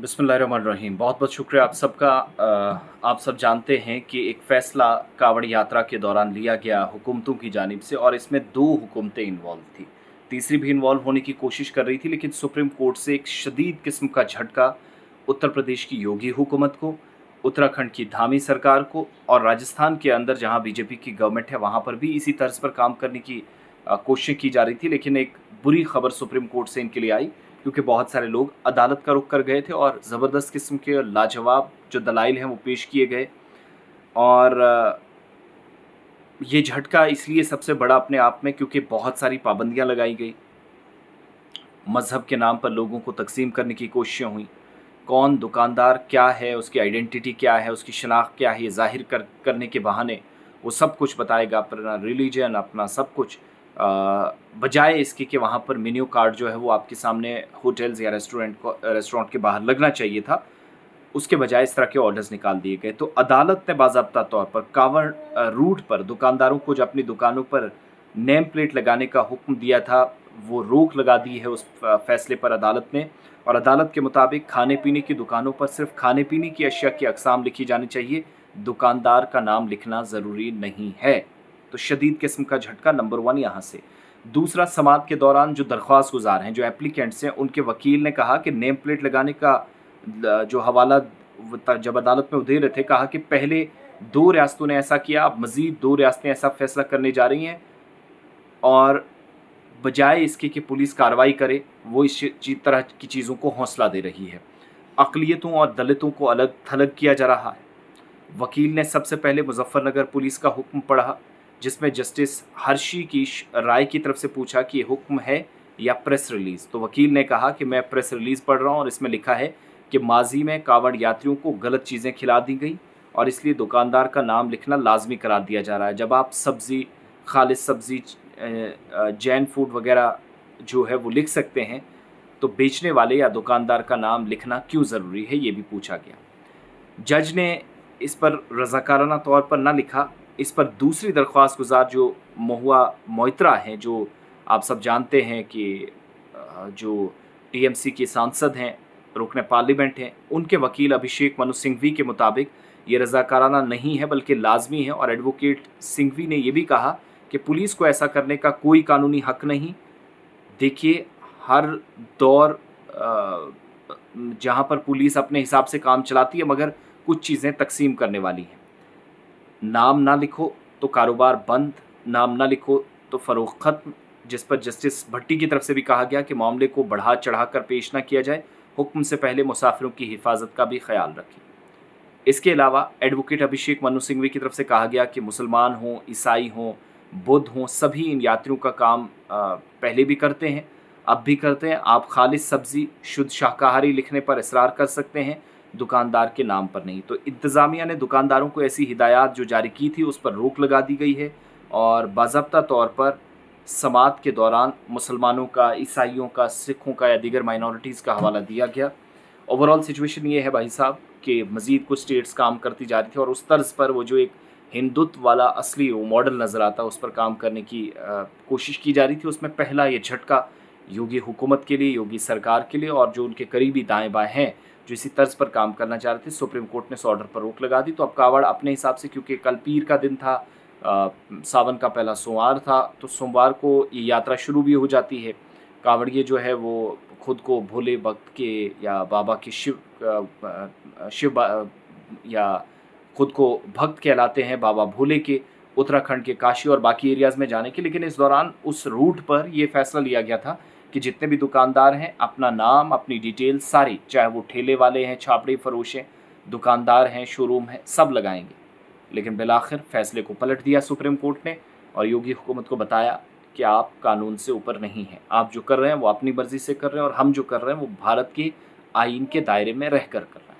बिस्मिल्लाहिर्रहमानिर्रहीम। बहुत बहुत शुक्रिया आप सबका। आप सब जानते हैं कि एक फ़ैसला कावड़ यात्रा के दौरान लिया गया हुकूमतों की जानिब से, और इसमें 2 हुकूमतें इन्वॉल्व थी। तीसरी भी इन्वॉल्व होने की कोशिश कर रही थी, लेकिन सुप्रीम कोर्ट से एक शदीद किस्म का झटका उत्तर प्रदेश की योगी हुकूमत को, उत्तराखंड की धामी सरकार को, और राजस्थान के अंदर जहाँ बीजेपी की गवर्नमेंट है वहाँ पर भी इसी तर्ज पर काम करने की कोशिशें की जा रही थी। लेकिन एक बुरी खबर सुप्रीम कोर्ट से इनके लिए आई, क्योंकि बहुत सारे लोग अदालत का रुख कर गए थे और ज़बरदस्त किस्म के लाजवाब जो दलाइल हैं वो पेश किए गए। और ये झटका इसलिए सबसे बड़ा अपने आप में क्योंकि बहुत सारी पाबंदियां लगाई गई, मज़हब के नाम पर लोगों को तकसीम करने की कोशिशें हुई। कौन दुकानदार क्या है, उसकी आइडेंटिटी क्या है, उसकी शनाख्त क्या है, ये ज़ाहिर करने के बहाने वो सब कुछ बताएगा, अपना रिलीजन, अपना सब कुछ, बजाय इसके कि वहाँ पर मेन्यू कार्ड जो है वो आपके सामने होटल्स या रेस्टोरेंट के बाहर लगना चाहिए था, उसके बजाय इस तरह के ऑर्डर्स निकाल दिए गए। तो अदालत ने बाज़ाब्ता तौर पर कांवड़ रूट पर दुकानदारों को जो अपनी दुकानों पर नेम प्लेट लगाने का हुक्म दिया था, वो रोक लगा दी है उस फैसले पर अदालत ने। और अदालत के मुताबिक खाने पीने की दुकानों पर सिर्फ खाने पीने की अशिया की अक़साम लिखी जानी चाहिए, दुकानदार का नाम लिखना ज़रूरी नहीं है। तो शदीद किस्म का झटका नंबर 1 यहाँ से। दूसरा, समात के दौरान जो दरख्वास्त गुजार हैं, जो एप्लीकेंट्स हैं, उनके वकील ने कहा कि नेम प्लेट लगाने का जो हवाला जब अदालत में वो दे रहे थे, कहा कि पहले 2 रियासतों ने ऐसा किया, अब मज़ीद 2 रियासतें ऐसा फैसला करने जा रही हैं, और बजाय इसके कि पुलिस कार्रवाई करे, वो इस तरह की चीज़ों को हौसला दे रही है। अक़लियतों और दलितों को अलग थलग किया जा रहा है। वकील ने सबसे पहले मुज़फ़्फ़रनगर पुलिस का हुक्म पढ़ा, जिसमें जस्टिस हर्षी की राय की तरफ से पूछा कि ये हुक्म है या प्रेस रिलीज़। तो वकील ने कहा कि मैं प्रेस रिलीज़ पढ़ रहा हूँ और इसमें लिखा है कि माजी में कांवड़ यात्रियों को गलत चीज़ें खिला दी गई और इसलिए दुकानदार का नाम लिखना लाजमी करार दिया जा रहा है। जब आप सब्ज़ी, खालिस सब्ज़ी, जैन फूड वगैरह जो है वो लिख सकते हैं, तो बेचने वाले या दुकानदार का नाम लिखना क्यों ज़रूरी है, ये भी पूछा गया। जज ने इस पर रज़ाकाराना तौर पर ना लिखा। इस पर दूसरी दरख्वास्त गुजार जो महुआ मोइत्रा हैं, जो आप सब जानते हैं कि जो टीएमसी के सांसद हैं, रुकन पार्लियामेंट हैं, उनके वकील अभिषेक मनु सिंघवी के मुताबिक ये रज़ाकाराना नहीं है बल्कि लाजमी है। और एडवोकेट सिंघवी ने यह भी कहा कि पुलिस को ऐसा करने का कोई कानूनी हक नहीं। देखिए, हर दौर जहाँ पर पुलिस अपने हिसाब से काम चलाती है, मगर कुछ चीज़ें तकसीम करने वाली हैं। नाम ना लिखो तो कारोबार बंद, नाम ना लिखो तो फ़रोख्त ख़त्म, जिस पर जस्टिस भट्टी की तरफ से भी कहा गया कि मामले को बढ़ा चढ़ा कर पेश ना किया जाए, हुक्म से पहले मुसाफिरों की हिफाजत का भी ख्याल रखें। इसके अलावा एडवोकेट अभिषेक मनु सिंघवी की तरफ से कहा गया कि मुसलमान हों, ईसाई हों, बुद्ध हों, सभी इन यात्रियों का काम पहले भी करते हैं, अब भी करते हैं। आप खालिस सब्ज़ी, शुद्ध शाकाहारी लिखने पर इसरार कर सकते हैं, दुकानदार के नाम पर नहीं। तो इंतज़ामिया ने दुकानदारों को ऐसी हिदायत जो जारी की थी, उस पर रोक लगा दी गई है और बाज़ाब्ता तौर पर समात के दौरान मुसलमानों का, ईसाइयों का, सिखों का या दीगर माइनॉरिटीज़ का हवाला दिया गया। ओवरऑल सिचुएशन ये है भाई साहब कि मज़ीद कुछ स्टेट्स काम करती जा रही थी और उस तर्ज़ पर वो जो एक हिंदुत्व वाला असली वो मॉडल नज़र आता, उस पर काम करने की कोशिश की जा रही थी। उसमें पहला ये झटका योगी हुकूमत के लिए, योगी सरकार के लिए, और जो उनके करीबी दाएँ बाएँ हैं जो इसी तर्ज पर काम करना चाह रहे थे, सुप्रीम कोर्ट ने इस ऑर्डर पर रोक लगा दी। तो अब कावड़ अपने हिसाब से, क्योंकि कल पीर का दिन था, सावन का पहला सोमवार था, तो सोमवार को ये यात्रा शुरू भी हो जाती है। कावड़िए जो है वो खुद को भोले भक्त के या बाबा के या खुद को भक्त कहलाते हैं बाबा भोले के, उत्तराखंड के काशी और बाकी एरियाज़ में जाने के। लेकिन इस दौरान उस रूट पर ये फैसला लिया गया था कि जितने भी दुकानदार हैं, अपना नाम, अपनी डिटेल सारी, चाहे वो ठेले वाले हैं, छापड़ी फरोश हैं, दुकानदार हैं, शोरूम हैं, सब लगाएंगे। लेकिन बिलाखिर फैसले को पलट दिया सुप्रीम कोर्ट ने और योगी हुकूमत को बताया कि आप कानून से ऊपर नहीं हैं। आप जो कर रहे हैं वो अपनी मर्ज़ी से कर रहे हैं और हम जो कर रहे हैं वो भारत के आइन के दायरे में रह कर रहे हैं।